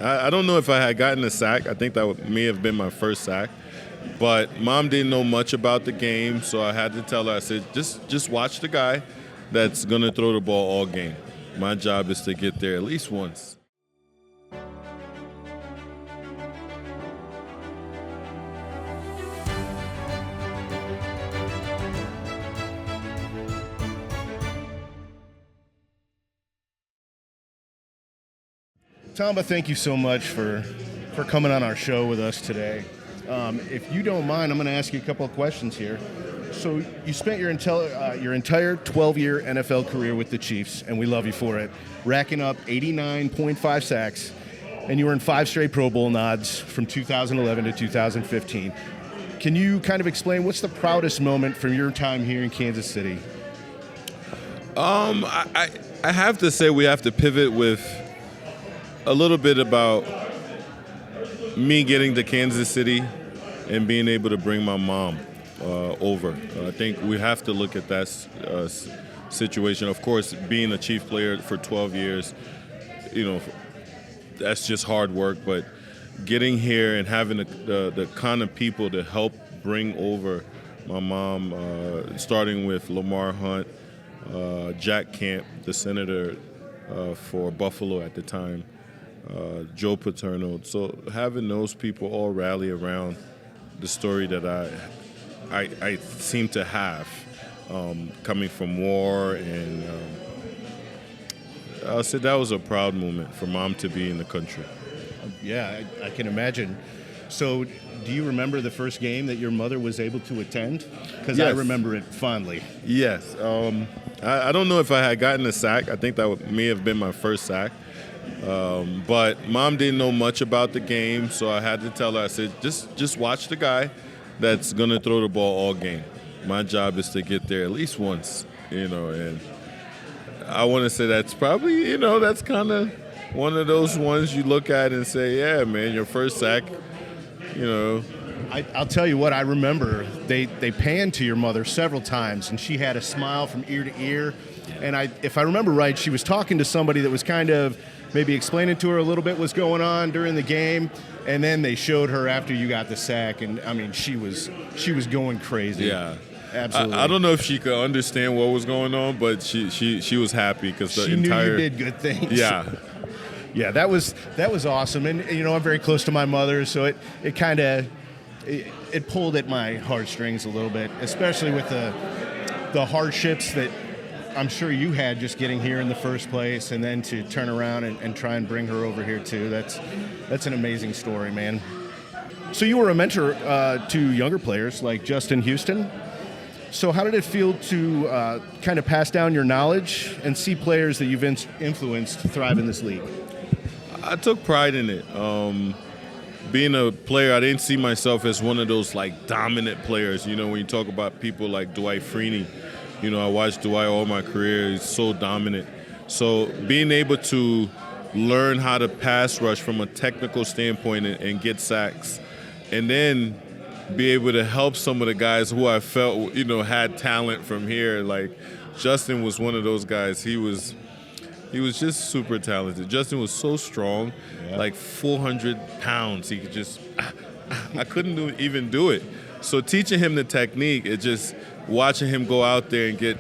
I don't know if I had gotten a sack. I think that may have been my first sack. But Mom didn't know much about the game, so I had to tell her, I said, just watch the guy that's going to throw the ball all game. My job is to get there at least once. Tamba, thank you so much for coming on our show with us today. If you don't mind, I'm going to ask you a couple of questions here. So you spent your entire 12-year NFL career with the Chiefs, and we love you for it, racking up 89.5 sacks, and you were in 5 straight Pro Bowl nods from 2011 to 2015. Can you kind of explain what's the proudest moment from your time here in Kansas City? I have to say we have to pivot with a little bit about me getting to Kansas City and being able to bring my mom over. I think we have to look at that situation. Of course, being a Chief player for 12 years, that's just hard work. But getting here and having the kind of people to help bring over my mom, starting with Lamar Hunt, Jack Camp, the senator for Buffalo at the time, Joe Paterno. So having those people all rally around the story that I seem to have, coming from war, and I'll say that was a proud moment for Mom to be in the country. Yeah, I can imagine. So do you remember the first game that your mother was able to attend? Because Yes. I remember it fondly. Yes. I don't know if I had gotten a sack. I think that may have been my first sack. But Mom didn't know much about the game, so I had to tell her, I said, just watch the guy that's going to throw the ball all game. My job is to get there at least once, and I want to say that's probably, that's kind of one of those ones you look at and say, yeah, man, your first sack, I'll tell you what, I remember they panned to your mother several times, and she had a smile from ear to ear. And if I remember right, she was talking to somebody that was kind of maybe explaining to her a little bit what's going on during the game, and then they showed her after you got the sack, and I mean, she was going crazy. Yeah. Absolutely. I don't know if she could understand what was going on, but she was happy because she knew you did good things. Yeah. Yeah, that was awesome. And I'm very close to my mother, so it kind of it pulled at my heartstrings a little bit, especially with the hardships that I'm sure you had just getting here in the first place, and then to turn around and try and bring her over here too. That's an amazing story, man. So you were a mentor to younger players like Justin Houston. So how did it feel to kind of pass down your knowledge and see players that you've influenced thrive in this league? I took pride in it. Being a player, I didn't see myself as one of those dominant players. When you talk about people like Dwight Freeney, I watched Dwight all my career. He's so dominant. So being able to learn how to pass rush from a technical standpoint and get sacks, and then be able to help some of the guys who I felt, had talent from here. Like Justin was one of those guys. He was just super talented. Justin was so strong, like 400 pounds. He could just, I couldn't even do it. So teaching him the technique, it just watching him go out there and get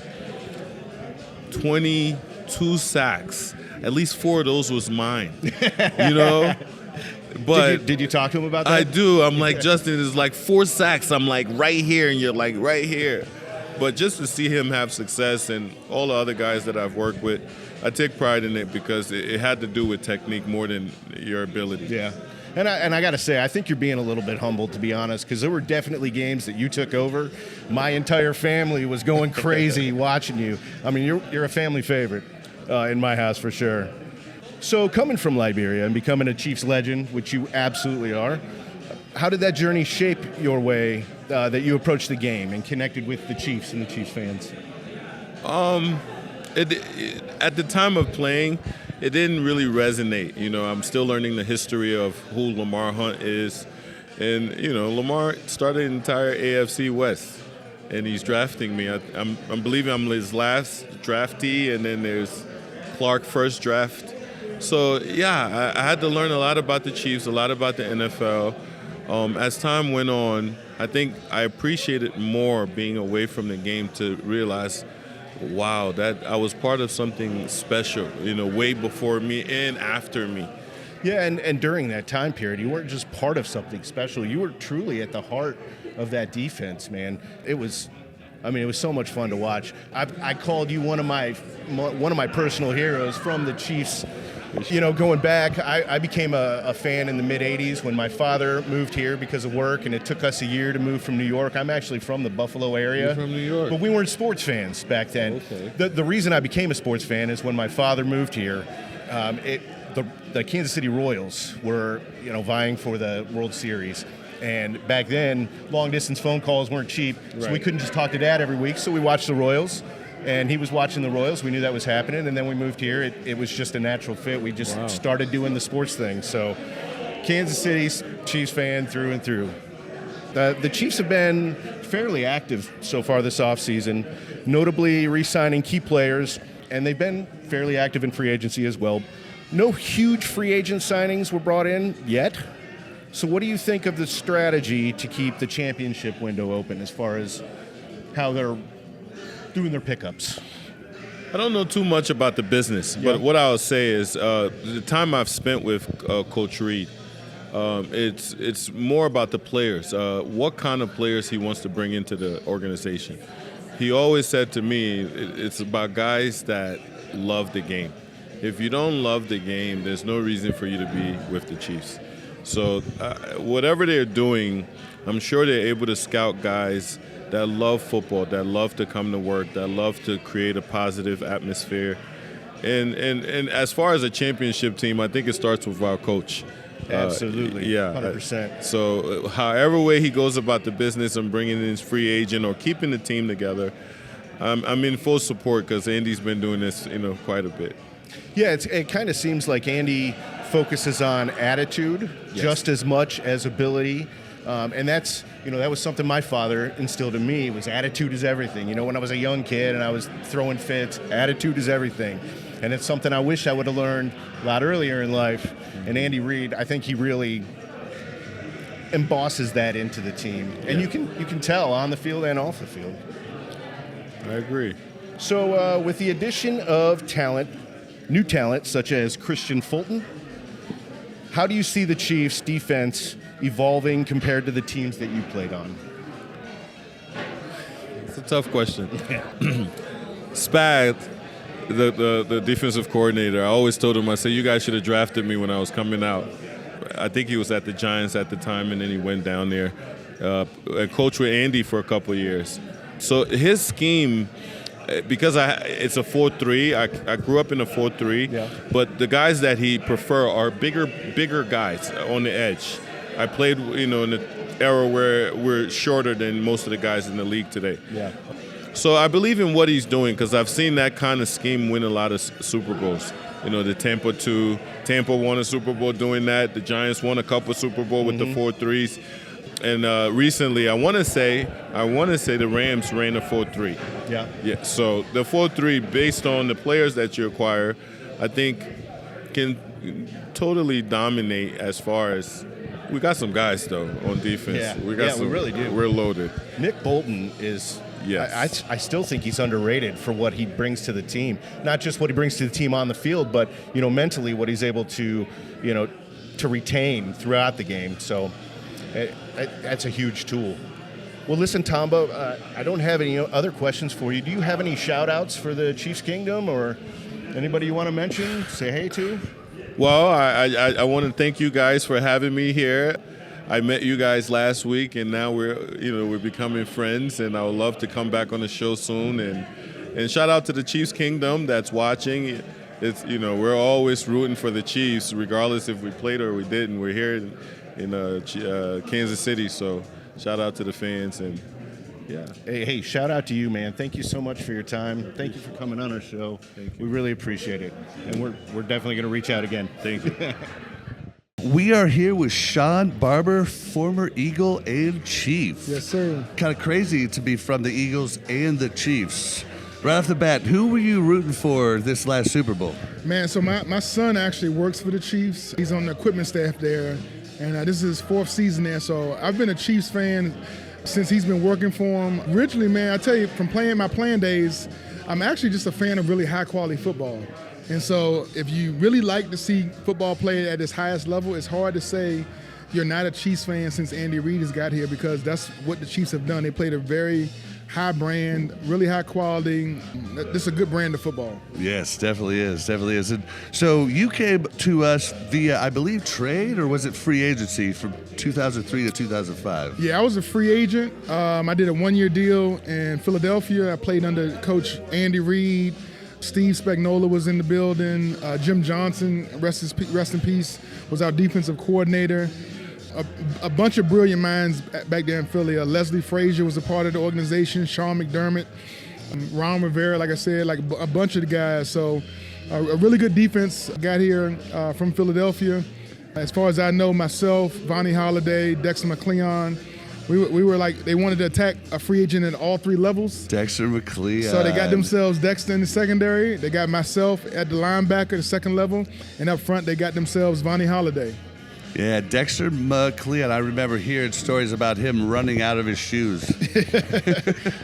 22 sacks. At least 4 of those was mine, But did you talk to him about that? I do. I'm like, Justin, is 4 sacks. I'm like right here, and you're like right here. But just to see him have success, and all the other guys that I've worked with, I take pride in it because it had to do with technique more than your ability. Yeah. And I got to say, I think you're being a little bit humble, to be honest, because there were definitely games that you took over. My entire family was going crazy watching you. I mean, you're a family favorite in my house for sure. So coming from Liberia and becoming a Chiefs legend, which you absolutely are, how did that journey shape your way that you approached the game and connected with the Chiefs and the Chiefs fans? At the time of playing, it didn't really resonate. I'm still learning the history of who Lamar Hunt is. And, Lamar started the entire AFC West, and he's drafting me. I'm believing I'm his last draftee, and then there's Clark first draft. So yeah, I had to learn a lot about the Chiefs, a lot about the NFL. As time went on, I think I appreciated more being away from the game to realize, wow, that I was part of something special, way before me and after me. Yeah, and during that time period, you weren't just part of something special. You were truly at the heart of that defense, man. It was so much fun to watch. I called you one of my personal heroes from the Chiefs. Going back, I became a fan in the mid-'80s when my father moved here because of work, and it took us a year to move from New York. I'm actually from the Buffalo area. You're from New York. But we weren't sports fans back then. Okay. The reason I became a sports fan is when my father moved here, the Kansas City Royals were, vying for the World Series. And back then, long-distance phone calls weren't cheap, so we couldn't just talk to Dad every week, so we watched the Royals. And he was watching the Royals. We knew that was happening. And then we moved here. It was just a natural fit. We just started doing the sports thing. So Kansas City Chiefs fan through and through. The Chiefs have been fairly active so far this offseason, notably re-signing key players. And they've been fairly active in free agency as well. No huge free agent signings were brought in yet. So what do you think of the strategy to keep the championship window open as far as how they're doing their pickups? I don't know too much about the business, but what I'll say is the time I've spent with Coach Reed, it's more about the players, what kind of players he wants to bring into the organization. He always said to me, it's about guys that love the game. If you don't love the game, there's no reason for you to be with the Chiefs. So whatever they're doing, I'm sure they're able to scout guys that love football, that love to come to work, that love to create a positive atmosphere. And as far as a championship team, I think it starts with our coach. Absolutely, yeah, 100%. So however way he goes about the business and bringing in his free agent or keeping the team together, I'm in full support because Andy's been doing this quite a bit. Yeah, it kind of seems like Andy focuses on attitude just as much as ability. And that's, that was something my father instilled in me, was attitude is everything. When I was a young kid and I was throwing fits, attitude is everything. And it's something I wish I would have learned a lot earlier in life. And Andy Reid, I think he really embosses that into the team. And you can tell on the field and off the field. I agree. So with the addition of new talent such as Christian Fulton, how do you see the Chiefs' defense evolving compared to the teams that you played on? It's a tough question. Spad, the defensive coordinator, I always told him, I said, you guys should have drafted me when I was coming out. I think he was at the Giants at the time, and then he went down there and coached with Andy for a couple of years. So his scheme, because it's a 4-3. I grew up in a 4-3, but the guys that he prefer are bigger guys on the edge. I played, in an era where we're shorter than most of the guys in the league today. Yeah. So I believe in what he's doing because I've seen that kind of scheme win a lot of Super Bowls. The Tampa won a Super Bowl doing that. The Giants won a couple Super Bowl with the 4-3s. And recently, I want to say the Rams ran a 4-3. Yeah. Yeah. So the 4-3, based on the players that you acquire, I think can totally dominate as far as. We got some guys, though, on defense. Yeah, we really do. We're loaded. Nick Bolton is, I still think he's underrated for what he brings to the team. Not just what he brings to the team on the field, but, mentally what he's able to, to retain throughout the game. So that's a huge tool. Well, listen, Tamba, I don't have any other questions for you. Do you have any shout-outs for the Chiefs Kingdom or anybody you want to mention, say hey to? Well, I want to thank you guys for having me here. I met you guys last week, and now we're becoming friends, and I would love to come back on the show soon. And shout out to the Chiefs Kingdom that's watching. It's we're always rooting for the Chiefs, regardless if we played or we didn't. We're here in Kansas City, so shout out to the fans and. Yeah. Hey, shout out to you, man. Thank you so much for your time. Thank you for coming on our show. Thank you. We really appreciate it. And we're definitely going to reach out again. Thank you. We are here with Shawn Barber, former Eagle and Chief. Yes, sir. Kind of crazy to be from the Eagles and the Chiefs. Right off the bat, who were you rooting for this last Super Bowl? Man, so my son actually works for the Chiefs. He's on the equipment staff there, and this is his 4th season there. So I've been a Chiefs fan since he's been working for him. Originally, man, I tell you, from my playing days, I'm actually just a fan of really high-quality football. And so if you really like to see football played at its highest level, it's hard to say you're not a Chiefs fan since Andy Reid has got here, because that's what the Chiefs have done. They played a very high brand, really high quality. This is a good brand of football. Yes, definitely is. And so you came to us via, I believe, trade, or was it free agency from 2003 to 2005? Yeah, I was a free agent. I did a 1-year deal in Philadelphia. I played under Coach Andy Reid. Steve Spagnuolo was in the building. Jim Johnson, rest in peace, was our defensive coordinator. A bunch of brilliant minds back there in Philly. Leslie Frazier was a part of the organization. Shawn McDermott, Ron Rivera, like I said, like a bunch of the guys. So a really good defense got here from Philadelphia. As far as I know, myself, Vonnie Holliday, Dexter McCleon, we were like, they wanted to attack a free agent at all 3 levels. Dexter McCleon. So they got themselves Dexter in the secondary. They got myself at the linebacker, the 2nd level. And up front, they got themselves Vonnie Holliday. Yeah, Dexter McCleon. I remember hearing stories about him running out of his shoes.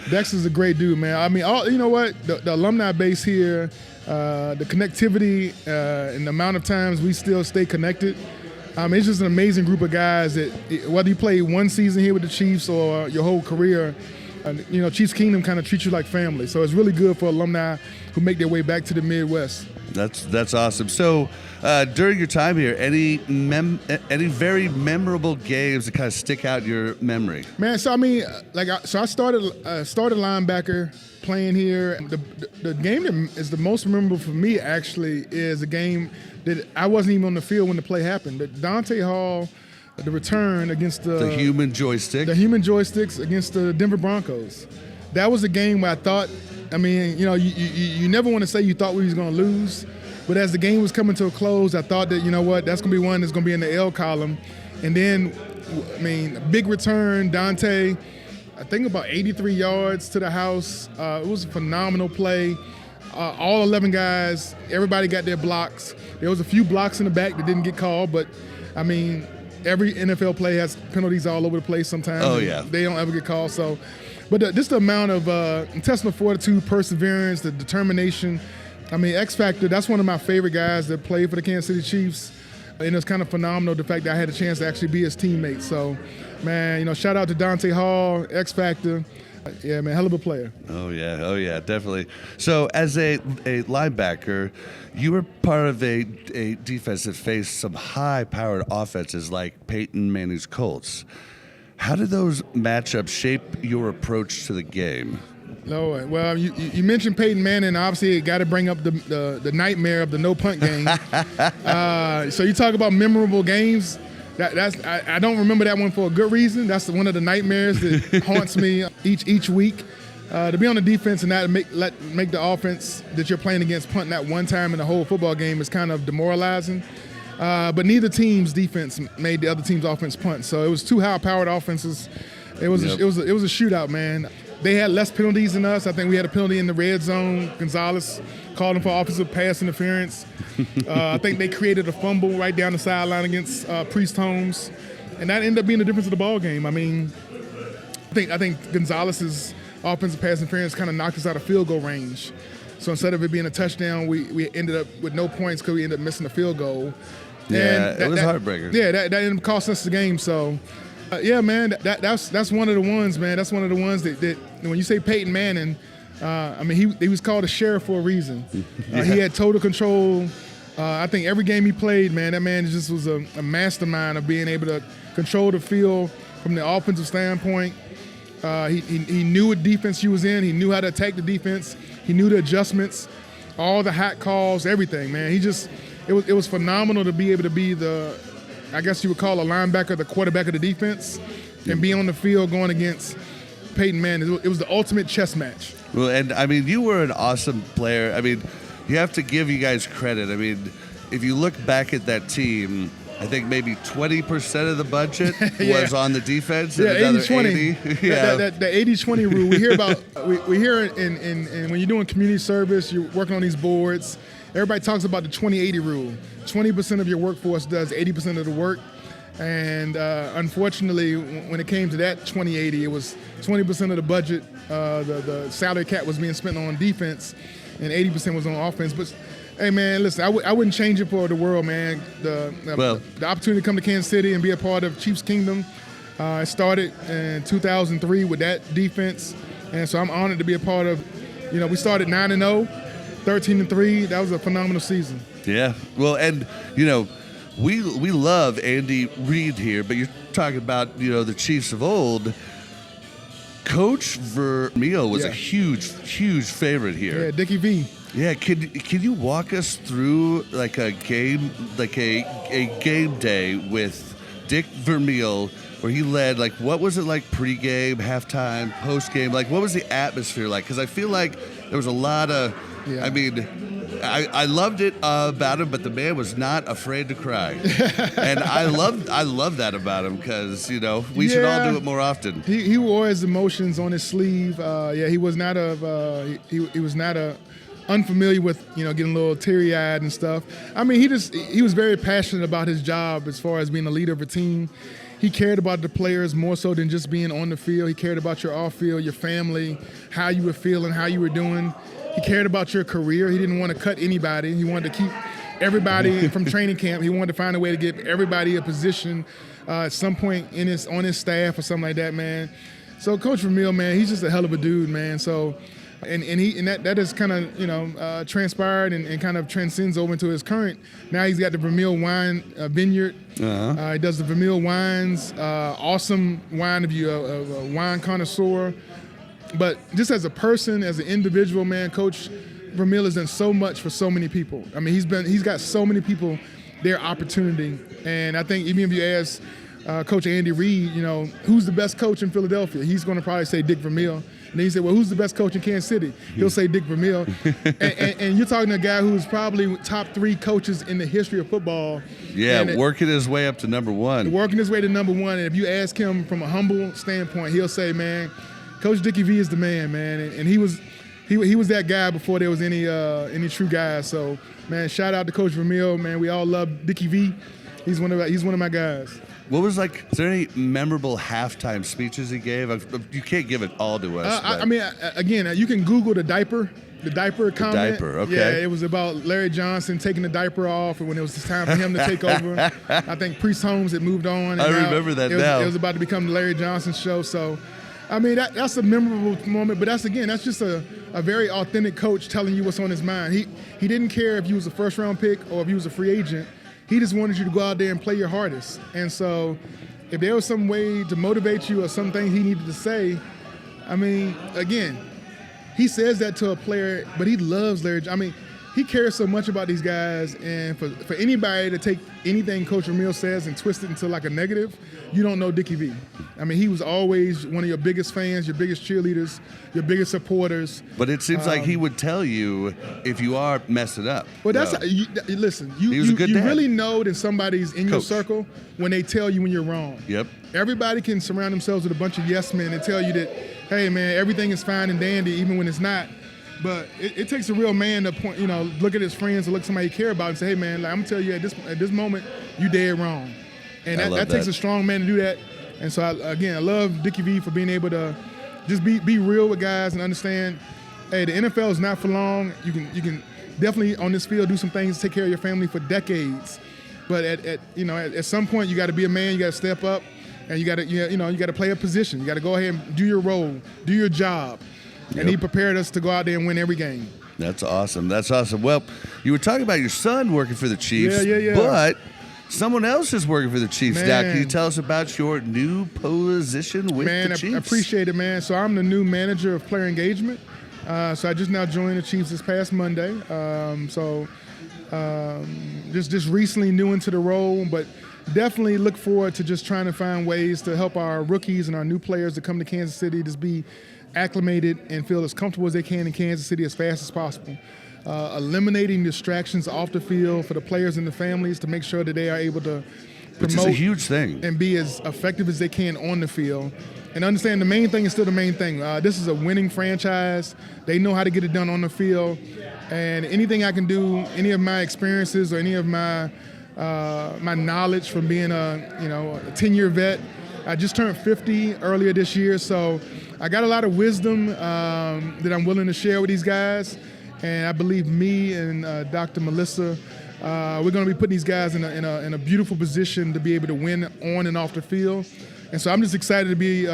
Dexter's a great dude, man. I mean, you know what? The alumni base here, the connectivity, and the amount of times we still stay connected. It's just an amazing group of guys that, whether you play one season here with the Chiefs or your whole career, Chiefs Kingdom kind of treats you like family. So it's really good for alumni who make their way back to the Midwest. That's awesome. So during your time here, any very memorable games that kind of stick out in your memory? Man, so I mean, I started linebacker playing here. The game that is the most memorable for me actually is a game that I wasn't even on the field when the play happened. The Dante Hall, the return against the human joystick. The human joysticks against the Denver Broncos. That was a game where I thought, I mean, you never want to say you thought we was going to lose, but as the game was coming to a close, I thought that, you know what, that's going to be one that's going to be in the L column. And then, I mean, big return, Dante, I think about 83 yards to the house. It was a phenomenal play. All 11 guys, everybody got their blocks. There was a few blocks in the back that didn't get called, but, I mean, every NFL play has penalties all over the place sometimes. Oh, yeah. They don't ever get called, so. But just the amount of intestinal fortitude, perseverance, the determination. I mean, X Factor, that's one of my favorite guys that played for the Kansas City Chiefs. And it's kind of phenomenal, the fact that I had a chance to actually be his teammate. So, man, shout out to Dante Hall, X Factor. Yeah, man, hell of a player. Oh, yeah, definitely. So as a linebacker, you were part of a defense that faced some high-powered offenses like Peyton Manning's Colts. How did those matchups shape your approach to the game? No, well, you mentioned Peyton Manning. Obviously, you got to bring up the nightmare of the no-punt game. So you talk about memorable games. I don't remember that one for a good reason. That's one of the nightmares that haunts me each week. To be on the defense and not make the offense that you're playing against punt that one time in the whole football game is kind of demoralizing. But neither team's defense made the other team's offense punt. So it was 2 high-powered offenses. It was a shootout, man. They had less penalties than us. I think we had a penalty in the red zone. Gonzalez called him for offensive pass interference. I think they created a fumble right down the sideline against Priest Holmes, and that ended up being the difference of the ball game. I mean, I think Gonzalez's offensive pass interference kind of knocked us out of field goal range. So instead of it being a touchdown, we ended up with no points because we ended up missing a field goal. Yeah, it was heartbreaker. Yeah, that ended up costing us the game. So. Yeah, man, that's one of the ones, man. That's one of the ones that when you say Peyton Manning, I mean, he was called a sheriff for a reason. He had total control. I think every game he played, man, that man just was a mastermind of being able to control the field from the offensive standpoint. He knew what defense he was in. He knew how to attack the defense. He knew the adjustments, all the hot calls, everything, man. It was phenomenal to be able to be I guess you would call a linebacker the quarterback of the defense and be on the field going against Peyton Manning. It was the ultimate chess match. Well, and I mean, you were an awesome player. I mean, you have to give you guys credit. I mean, if you look back at that team, I think maybe 20% of the budget Yeah. was on the defense. Yeah, And another 80-20. 80. Yeah. The 80-20 rule. We hear about we hear it in when you're doing community service, you're working on these boards. Everybody talks about the 20-80 rule. 20% of your workforce does 80% of the work. And unfortunately, when it came to that 20-80, it was 20% of the budget, the salary cap was being spent on defense, and 80% was on offense. But hey, man, listen, I wouldn't change it for the world, man. The opportunity to come to Kansas City and be a part of Chiefs Kingdom, it started in 2003 with that defense, and so I'm honored to be a part of. We started 9-0, 13-3. That was a phenomenal season. Yeah. Well, and we love Andy Reid here, but you're talking about the Chiefs of old. Coach Vermeil was a huge favorite here. Yeah, Dickie V. Yeah, can you walk us through like a game day with Dick Vermeil where he led, like, what was it like pregame, halftime, postgame? Like, what was the atmosphere like? Because I feel like there was a lot of, I mean, I loved it about him, but the man was not afraid to cry, and I love that about him because we should all do it more often. He wore his emotions on his sleeve. He was not unfamiliar with getting a little teary-eyed and stuff. I mean, he was very passionate about his job as far as being a leader of a team. He cared about the players more so than just being on the field. He cared about your off-field, your family, how you were feeling, how you were doing. He cared about your career. He didn't want to cut anybody. He wanted to keep everybody from training camp. He wanted to find a way to get everybody a position at some point on his staff or something like that, man. So Coach Vermeil, man, he's just a hell of a dude, man. So and that has kind of transpired and kind of transcends over into his current. Now he's got the Vermeil Wine Vineyard. He does the Vermeil wines. Awesome wine if you're a wine connoisseur. But just as a person, as an individual, man, Coach Vermeil has done so much for so many people. I mean, he's got so many people their opportunity. And I think even if you ask Coach Andy Reid, who's the best coach in Philadelphia, he's going to probably say Dick Vermeil. And then he said, well, who's the best coach in Kansas City? He'll say Dick Vermeil. and you're talking to a guy who's probably top 3 coaches in the history of football. Yeah, working his way up to number 1. Working his way to number 1. And if you ask him from a humble standpoint, he'll say, man, Coach Dickie V is the man, and he was that guy before there was any true guys. So, man, shout out to Coach Vermeil, man. We all love Dickie V. He's one of my guys. What was is there any memorable halftime speeches he gave? You can't give it all to us. I mean, again, you can Google the diaper comment. The diaper, okay. Yeah, it was about Larry Johnson taking the diaper off, and when it was time for him to take over. I think Priest Holmes had moved on. And I remember that now. It was about to become the Larry Johnson show, so... I mean, that's a memorable moment, but that's just a very authentic coach telling you what's on his mind. He didn't care if you was a first-round pick or if you was a free agent. He just wanted you to go out there and play your hardest. And so if there was some way to motivate you or something he needed to say, I mean, again, he says that to a player, but he loves Larry. I mean, he cares so much about these guys, and for anybody to take anything Coach Vermeil says and twist it into like a negative, you don't know Dickie V. I mean, he was always one of your biggest fans, your biggest cheerleaders, your biggest supporters. But it seems like he would tell you if you are messing up. Well, listen, you really know that somebody's in your circle when they tell you when you're wrong. Yep. Everybody can surround themselves with a bunch of yes men and tell you that, hey, man, everything is fine and dandy even when it's not. But it takes a real man to point, look at his friends or look at somebody he care about and say, hey, man, I'm going to tell you at this moment, you dead wrong. And that takes a strong man to do that. And so, I love Dickie V for being able to just be real with guys and understand, hey, the NFL is not for long. You can definitely on this field do some things to take care of your family for decades. But at some point, you got to be a man. You got to step up, and you got to play a position. You got to go ahead and do your role, do your job. And he prepared us to go out there and win every game. That's awesome. Well, you were talking about your son working for the Chiefs. Yeah. But someone else is working for the Chiefs now. Can you Man. tell us about your new position with the Chiefs? Man, I appreciate it, man. So I'm the new manager of player engagement. So I just now joined the Chiefs this past Monday. Just recently new into the role, but definitely look forward to just trying to find ways to help our rookies and our new players to come to Kansas City, just be acclimated and feel as comfortable as they can in Kansas City as fast as possible. Eliminating distractions off the field for the players and the families to make sure that they are able to Which is a huge thing. and be as effective as they can on the field. And understand the main thing is still the main thing. This is a winning franchise. They know how to get it done on the field. And anything I can do, any of my experiences or any of my my knowledge from being a 10-year vet. I just turned 50 earlier this year, so I got a lot of wisdom that I'm willing to share with these guys. And I believe me and Dr. Melissa, we're going to be putting these guys in a beautiful position to be able to win on and off the field. And so I'm just excited to be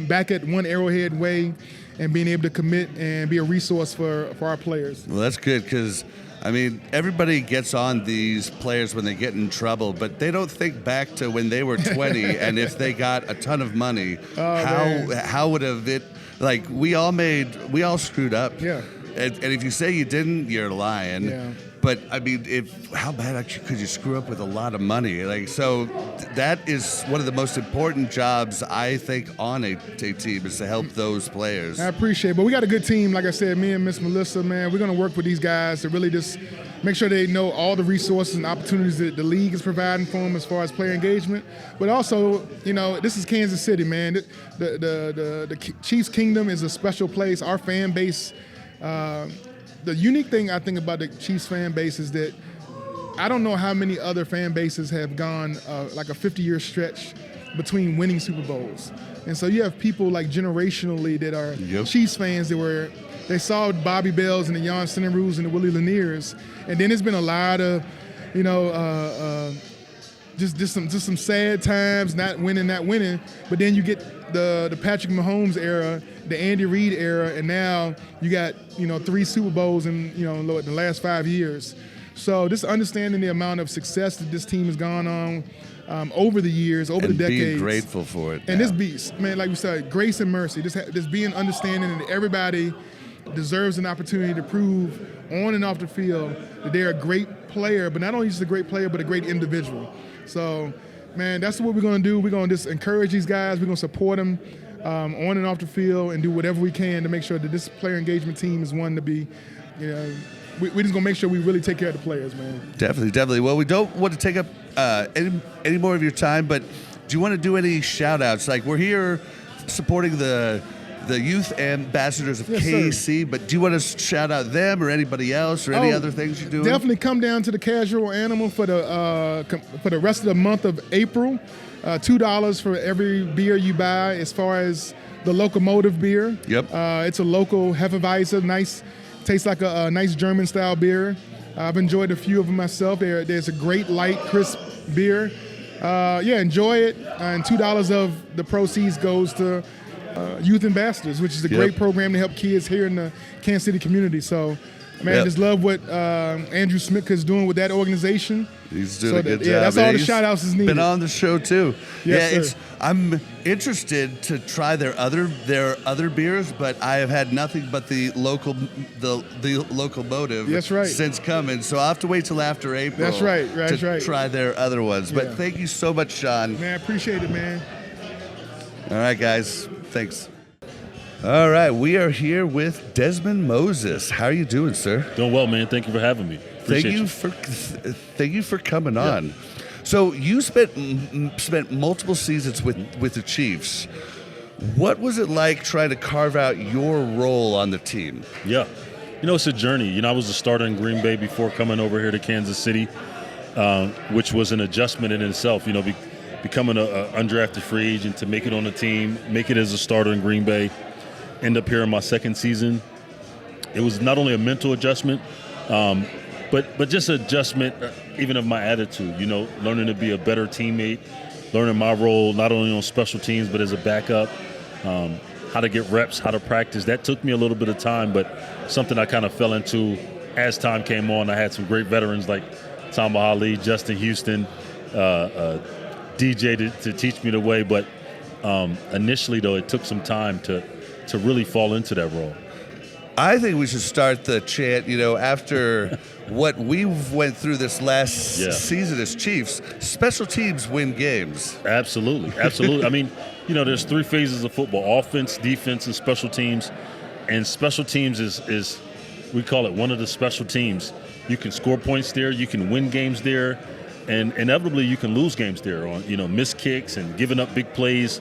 back at One Arrowhead Way and being able to commit and be a resource for our players. Well, that's good because, I mean, everybody gets on these players when they get in trouble, but they don't think back to when they were 20 and if they got a ton of money, how would have it, like, we all screwed up. Yeah. And if you say you didn't, you're lying. Yeah. But I mean, how bad actually could you screw up with a lot of money? Like, so that is one of the most important jobs I think on a team is to help those players. I appreciate it. But we got a good team. Like I said, me and Miss Melissa, man, we're going to work with these guys to really just make sure they know all the resources and opportunities that the league is providing for them as far as player engagement. But also, this is Kansas City, man. The Chiefs Kingdom is a special place. Our fan base, the unique thing I think about the Chiefs fan base is that I don't know how many other fan bases have gone like a 50-year stretch between winning Super Bowls. And so you have people like generationally that are Chiefs fans that they saw Bobby Bells and the Jan Stenerus and the Willie Laniers. And then there's been a lot of, just some sad times, not winning. But then you get the Patrick Mahomes era, the Andy Reid era, and now you got 3 Super Bowls in the last 5 years. So just understanding the amount of success that this team has gone on over the years, over the decades, being grateful for it. And this beast, man, like we said, grace and mercy. Just being understanding that everybody deserves an opportunity to prove on and off the field that they're a great player, but not only just a great player, but a great individual. So, man, that's what we're going to do. We're going to just encourage these guys. We're going to support them on and off the field and do whatever we can to make sure that this player engagement team is one to be, we're just going to make sure we really take care of the players, man. Definitely. Well, we don't want to take up any more of your time, but do you want to do any shout-outs? Like, we're here supporting the youth ambassadors of KC, but do you want to shout out them or anybody else or any other things you're doing? Definitely come down to the Casual Animal for the rest of the month of April. $2 for every beer you buy as far as the Locomotive beer. Yep. It's a local Hefeweizen, nice, tastes like a nice German-style beer. I've enjoyed a few of them myself. There's a great light, crisp beer. Enjoy it. And $2 of the proceeds goes to Youth Ambassadors, which is a great program to help kids here in the Kansas City community. So, man, just love what Andrew Smith is doing with that organization. He's doing a good job. Yeah, that's all the shout-outs is needed. Been on the show, too. Yes, sir. I'm interested to try their other beers, but I have had nothing but the Locomotive since coming. So I'll have to wait till after April to try their other ones. But thank you so much, Shawn. Man, I appreciate it, man. All right, guys. Thanks. All right, we are here with Dezman Moses. How are you doing, sir? Doing well, man. Thank you for having me. Appreciate you. Thank you for coming on. So you spent multiple seasons with the Chiefs. What was it like trying to carve out your role on the team? Yeah, it's a journey. I was a starter in Green Bay before coming over here to Kansas City, which was an adjustment in itself. Becoming an undrafted free agent to make it on the team, make it as a starter in Green Bay, end up here in my second season. It was not only a mental adjustment, but just adjustment even of my attitude, learning to be a better teammate, learning my role not only on special teams but as a backup, how to get reps, how to practice. That took me a little bit of time, but something I kind of fell into as time came on. I had some great veterans like Tamba, Hali, Justin Houston, DJ to teach me the way, but initially, though, it took some time to really fall into that role. I think we should start the chant, after what we went through this last season as Chiefs, special teams win games. Absolutely. I mean, there's 3 phases of football: offense, defense, and special teams. And special teams is we call it one of the special teams. You can score points there, you can win games there, and inevitably you can lose games there on missed kicks and giving up big plays,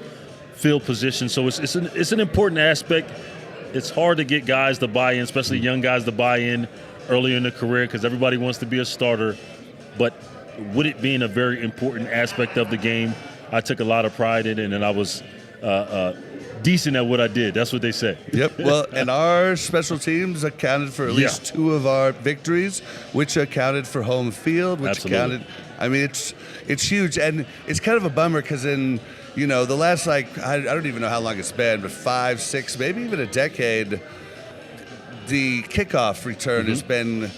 field position. So it's an important aspect. It's hard to get guys to buy in, especially young guys to buy in early in their career because everybody wants to be a starter. But with it being a very important aspect of the game, I took a lot of pride in it, and I was decent at what I did. That's what they say. Yep. Well, and our special teams accounted for at least 2 of our victories, which accounted for home field, which Absolutely. accounted. I mean, it's huge, and it's kind of a bummer because in the last I don't even know how long it's been, but 5, 6, maybe even a decade, the kickoff return has been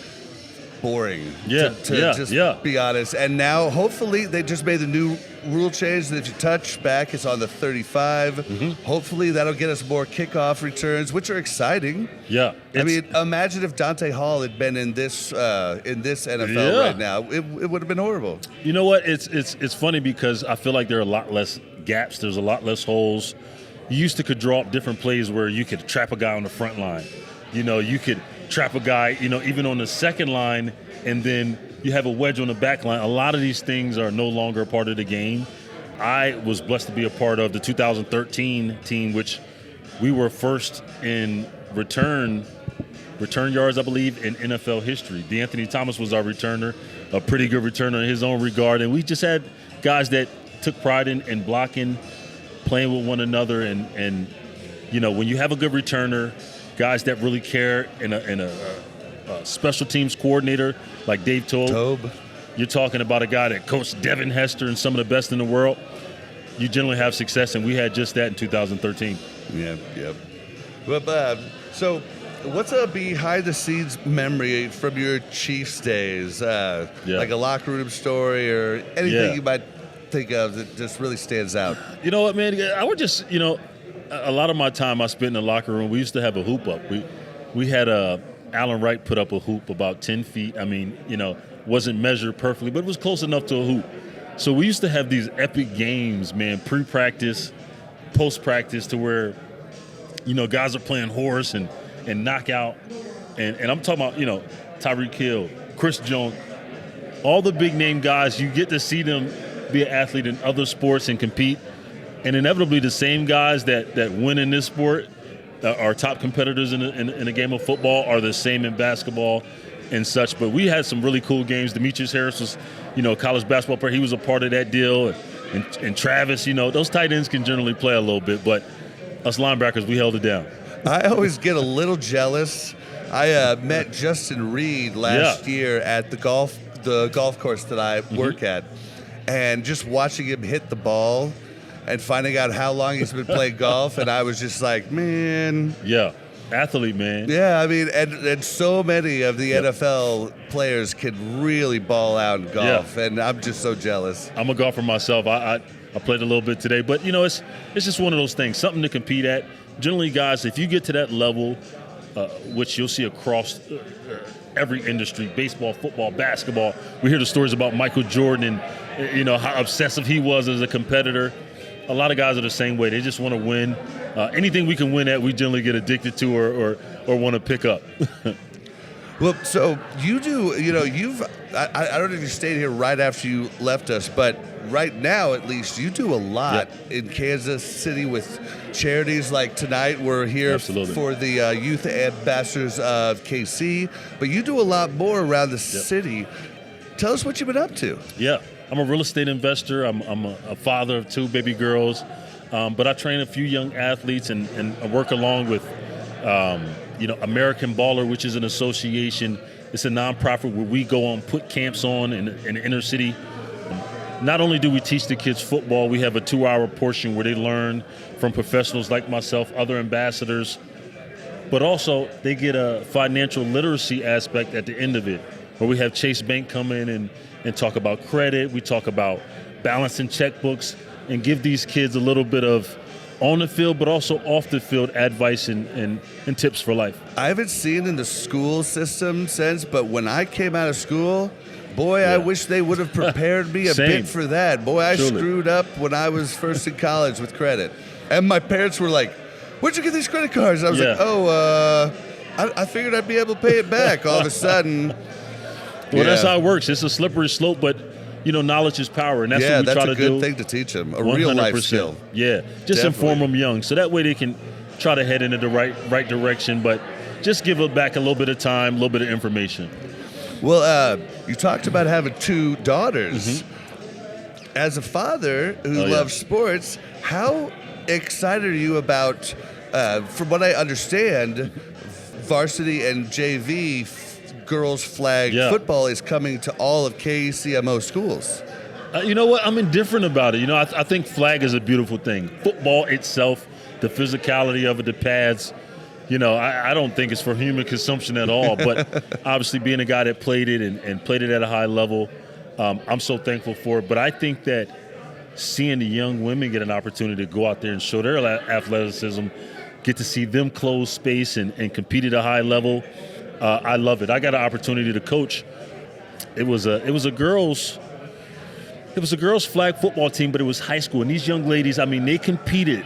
boring. To be honest. And now, hopefully, they just made the new rule change that if you touch back, it's on the 35. Hopefully, that'll get us more kickoff returns, which are exciting. Yeah. I mean, imagine if Dante Hall had been in this NFL right now. It would have been horrible. You know what? It's funny because I feel like there are a lot less gaps. There's a lot less holes. You could draw up different plays where you could trap a guy on the front line. You could trap a guy, even on the second line, and then you have a wedge on the back line. A lot of these things are no longer a part of the game. I was blessed to be a part of the 2013 team, which we were first in return yards, I believe, in NFL history. DeAnthony Thomas was our returner, a pretty good returner in his own regard, and we just had guys that took pride in blocking, playing with one another, and when you have a good returner, guys that really care, and a special teams coordinator like Dave Tobe. You're talking about a guy that coached Devin Hester and some of the best in the world. You generally have success, and we had just that in 2013. Yeah. Well, so what's a behind-the-scenes memory from your Chiefs days? Like a locker room story or anything you might think of that just really stands out? You know what, man? I would just, a lot of my time I spent in the locker room. We used to have a hoop up. We had Alan Wright put up a hoop about 10 feet. I mean, wasn't measured perfectly, but it was close enough to a hoop. So we used to have these epic games, man, pre-practice, post-practice, to where, guys are playing horse and knockout. And I'm talking about, Tyreek Hill, Chris Jones, all the big-name guys. You get to see them be an athlete in other sports and compete. And inevitably, the same guys that win in this sport, our top competitors in a game of football, are the same in basketball and such. But we had some really cool games. Demetrius Harris was, a college basketball player. He was a part of that deal. And Travis, those tight ends can generally play a little bit. But us linebackers, we held it down. I always get a little jealous. I met Justin Reed last year at the golf course that I work at. And just watching him hit the ball and finding out how long he's been playing golf, and I was just like, man. Yeah, athlete, man. Yeah, I mean, and so many of the NFL players can really ball out in golf, and I'm just so jealous. I'm a golfer myself. I played a little bit today, but, it's just one of those things, something to compete at. Generally, guys, if you get to that level, which you'll see across every industry, baseball, football, basketball, we hear the stories about Michael Jordan and, how obsessive he was as a competitor. A lot of guys are the same way. They just want to win. Anything we can win at, we generally get addicted to or want to pick up. Well, so you do, I don't know if you stayed here right after you left us, but right now, at least, you do a lot in Kansas City with charities. Like tonight, we're here for the Youth Ambassadors of KC, but you do a lot more around the city. Tell us what you've been up to. Yeah. I'm a real estate investor. I'm a father of 2 baby girls, but I train a few young athletes and I work along with, American Baller, which is an association. It's a nonprofit where we go on, put camps on in the inner city. Not only do we teach the kids football, we have a 2-hour portion where they learn from professionals like myself, other ambassadors, but also they get a financial literacy aspect at the end of it, where we have Chase Bank come in and talk about credit. We talk about balancing checkbooks and give these kids a little bit of on the field, but also off the field advice and tips for life. I haven't seen in the school system since, but when I came out of school, boy, I wish they would have prepared me a bit for that. Boy, I screwed up when I was first in college with credit. And my parents were like, where'd you get these credit cards? I was like, I figured I'd be able to pay it back all of a sudden. Well, that's how it works. It's a slippery slope, but knowledge is power, and that's yeah, what we that's try a to do. good thing to teach them. A real life 100%. skill. Yeah, just inform them young, so that way they can try to head into the right direction, but just give it back a little bit of time, a little bit of information. Well, you talked about having 2 daughters. As a father who loves sports, how excited are you about, from what I understand, varsity and JV girls flag football is coming to all of KCMO schools? You know what? I'm indifferent about it. I think flag is a beautiful thing. Football itself, the physicality of it, the pads, I don't think it's for human consumption at all. But obviously being a guy that played it and played it at a high level, I'm so thankful for it. But I think that seeing the young women get an opportunity to go out there and show their athleticism, get to see them close space and compete at a high level, I love it. I got an opportunity to coach. It was a girls' flag football team, but it was high school. And these young ladies, they competed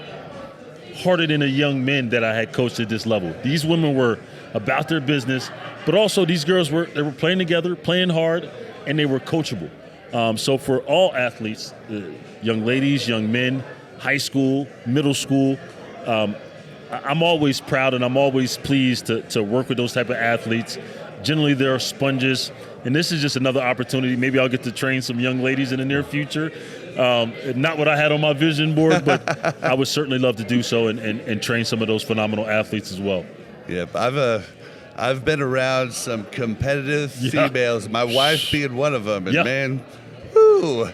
harder than the young men that I had coached at this level. These women were about their business, but also these girls were playing together, playing hard, and they were coachable. So for all athletes, young ladies, young men, high school, middle school, I'm always proud and I'm always pleased to work with those type of athletes. Generally, they're sponges, and this is just another opportunity. Maybe I'll get to train some young ladies in the near future. Not what I had on my vision board, but I would certainly love to do so and train some of those phenomenal athletes as well. Yep, I've been around some competitive females. My wife being one of them, and man, whoo!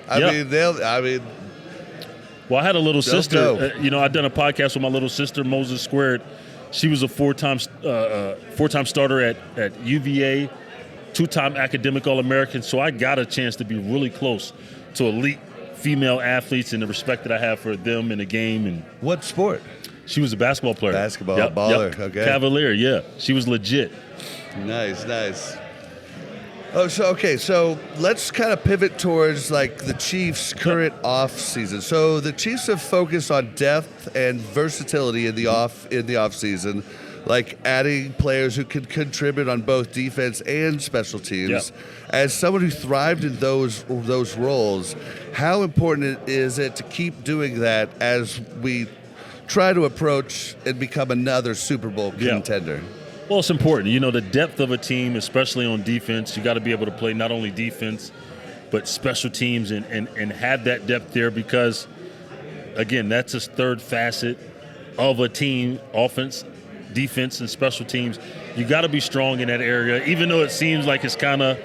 Well, I had a little sister. I'd done a podcast with my little sister, Moses Squared. She was a four-time starter at UVA, 2-time academic All-American. So I got a chance to be really close to elite female athletes and the respect that I have for them in the game. And what sport? She was a basketball player. Baller. Okay. Cavalier. Yeah, she was legit. Nice. Oh, so let's kind of pivot towards the Chiefs' current off season. So the Chiefs have focused on depth and versatility in the off season, like adding players who can contribute on both defense and special teams. As someone who thrived in those roles, how important is it to keep doing that as we try to approach and become another Super Bowl contender? Well, it's important. The depth of a team, especially on defense, you got to be able to play not only defense, but special teams and have that depth there because, again, that's a third facet of a team, offense, defense, and special teams. You got to be strong in that area, even though it seems like it's kind of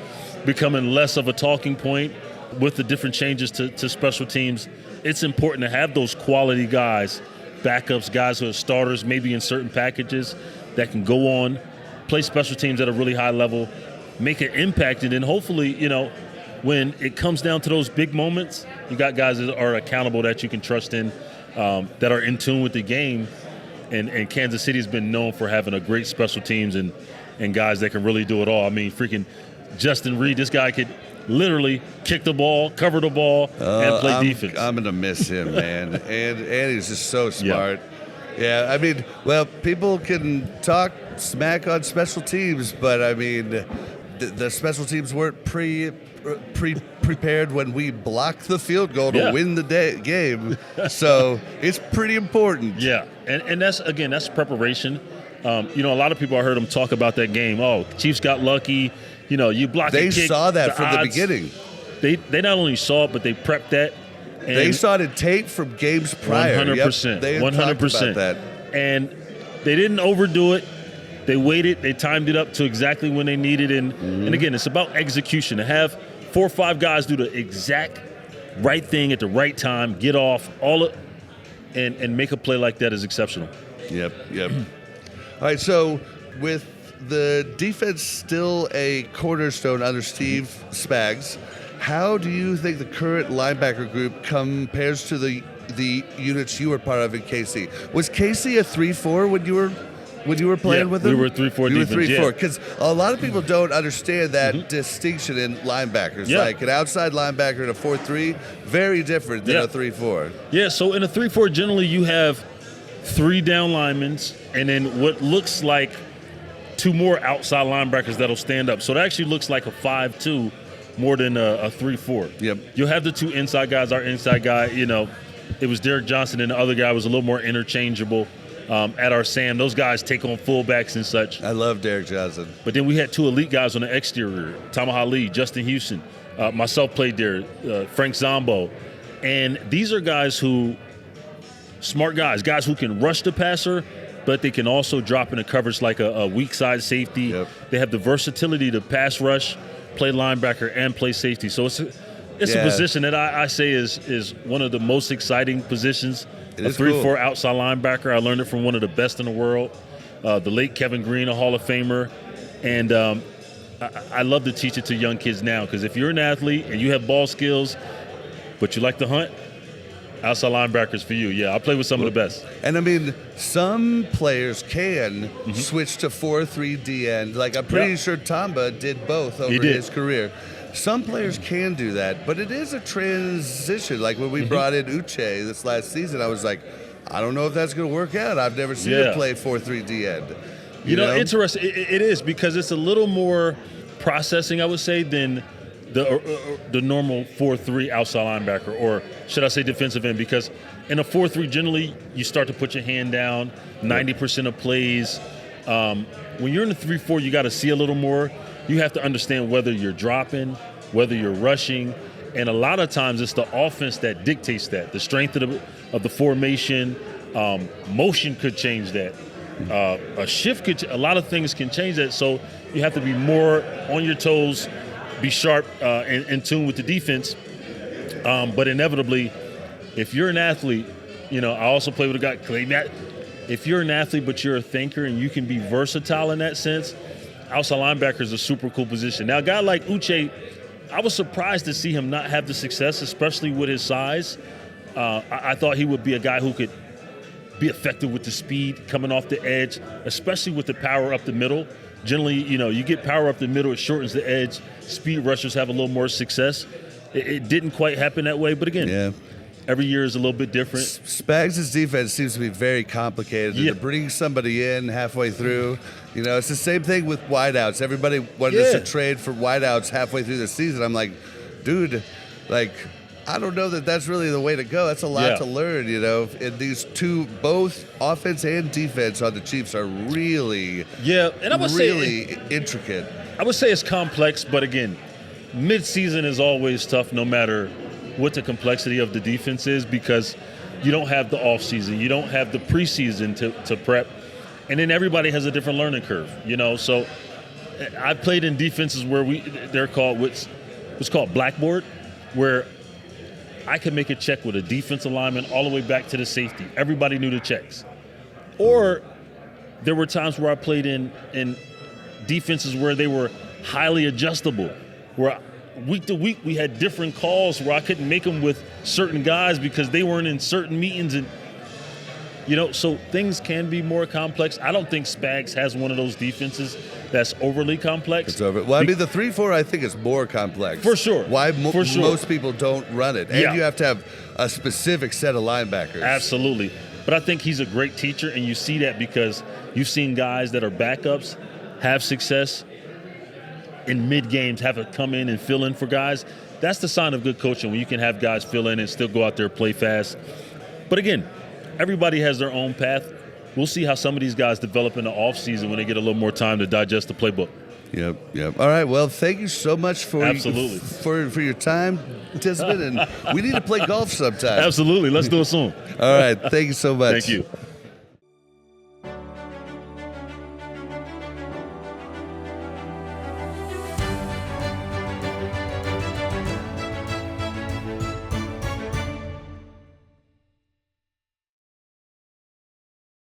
becoming less of a talking point with the different changes to special teams. It's important to have those quality guys, backups, guys who are starters, maybe in certain packages, that can go on, play special teams at a really high level, make an impact, and then hopefully, when it comes down to those big moments, you got guys that are accountable that you can trust in, that are in tune with the game. And Kansas City has been known for having a great special teams and guys that can really do it all. Freaking Justin Reed, this guy could literally kick the ball, cover the ball, and play defense. I'm going to miss him, man. and he's just so smart. Yeah, people can talk smack on special teams, but the special teams weren't prepared when we blocked the field goal to win the game. So it's pretty important. Yeah, and that's preparation. A lot of people, I heard them talk about that game. Oh, Chiefs got lucky. You blocked the kick. They saw that from the beginning. They not only saw it, but they prepped that. And they saw the tape from games prior. 100%. They 100%. talked about that. And they didn't overdo it. They waited. They timed it up to exactly when they needed. And again, it's about execution. To have 4 or 5 guys do the exact right thing at the right time, get off, and make a play like that is exceptional. Yep. All right, so with the defense still a cornerstone under Steve Spags, how do you think the current linebacker group compares to the units you were part of in KC? Was KC a 3-4 when you were playing with them? We were 3-4 defense. You were 3-4 because a lot of people don't understand that distinction in linebackers. Like an outside linebacker in a 4-3, very different than a 3-4. Yeah. So in a 3-4, generally you have 3 down linemen and then what looks like 2 more outside linebackers that'll stand up. So it actually looks like a 5-2 more than a 3-4. Yep. You'll have the two inside guys. Our inside guy, it was Derek Johnson, and the other guy was a little more interchangeable at our Sam. Those guys take on fullbacks and such. I love Derek Johnson. But then we had two elite guys on the exterior, Tamba Hali, Justin Houston. Myself played there, Frank Zombo. And these are guys who, smart guys who can rush the passer, but they can also drop into coverage like a weak side safety. Yep. They have the versatility to pass rush, play linebacker, and play safety. So it's a position that I say is one of the most exciting positions. It a is 3-4 cool. outside linebacker. I learned it from one of the best in the world, the late Kevin Green, a Hall of Famer. And I love to teach it to young kids now, because if you're an athlete and you have ball skills, but you like to hunt, outside linebackers for you. Yeah, I play with some of the best. And I mean, some players can switch to 4-3 DN. Like, I'm pretty sure Tamba did both over his career. Some players can do that, but it is a transition. Like when we brought in Uche this last season, I was like, I don't know if that's going to work out. I've never seen him play 4-3 DN. You know, interesting. It is, because it's a little more processing, I would say, than the normal 4-3 outside linebacker, or should I say defensive end, because in a 4-3 generally you start to put your hand down 90% of plays. When you're in a 3-4, you got to see a little more. You have to understand whether you're dropping, whether you're rushing, and a lot of times it's the offense that dictates that. The strength of the formation, motion could change that. A shift could, a lot of things can change that. So you have to be more on your toes, be sharp, and in tune with the defense. But inevitably, if you're an athlete, I also play with a guy, Clay Matt. If you're an athlete but you're a thinker and you can be versatile in that sense, outside linebacker is a super cool position. Now, a guy like Uche, I was surprised to see him not have the success, especially with his size. I thought he would be a guy who could be effective with the speed coming off the edge, especially with the power up the middle. Generally, you get power up the middle, it shortens the edge. Speed rushers have a little more success. It didn't quite happen that way, but again, every year is a little bit different. Spags' defense seems to be very complicated. Yeah. To bring somebody in halfway through, it's the same thing with wideouts. Everybody wanted us to trade for wideouts halfway through the season. I'm like, dude, I don't know that that's really the way to go. That's a lot to learn, And these two, both offense and defense on the Chiefs are really, and I would really intricate. I would say it's complex, but again, mid-season is always tough no matter what the complexity of the defense is, because you don't have the off-season, you don't have the preseason to prep, and then everybody has a different learning curve, So I played in defenses where they're called what's called blackboard, where I could make a check with a defensive lineman all the way back to the safety. Everybody knew the checks. Or there were times where I played in defenses where they were highly adjustable, where week to week we had different calls where I couldn't make them with certain guys because they weren't in certain meetings, and so things can be more complex. I don't think Spags has one of those defenses that's overly complex. It's over. Well, I mean, the 3-4 I think is more complex. For sure. Why For sure. most people don't run it. And you have to have a specific set of linebackers. Absolutely. But I think he's a great teacher, and you see that because you've seen guys that are backups have success in mid-games, have it come in and fill in for guys. That's the sign of good coaching, when you can have guys fill in and still go out there and play fast. But again, everybody has their own path. We'll see how some of these guys develop in the offseason when they get a little more time to digest the playbook. Yep. All right. Well, thank you so much for your time, Dezman, and we need to play golf sometime. Absolutely. Let's do it soon. All right. Thank you so much. Thank you.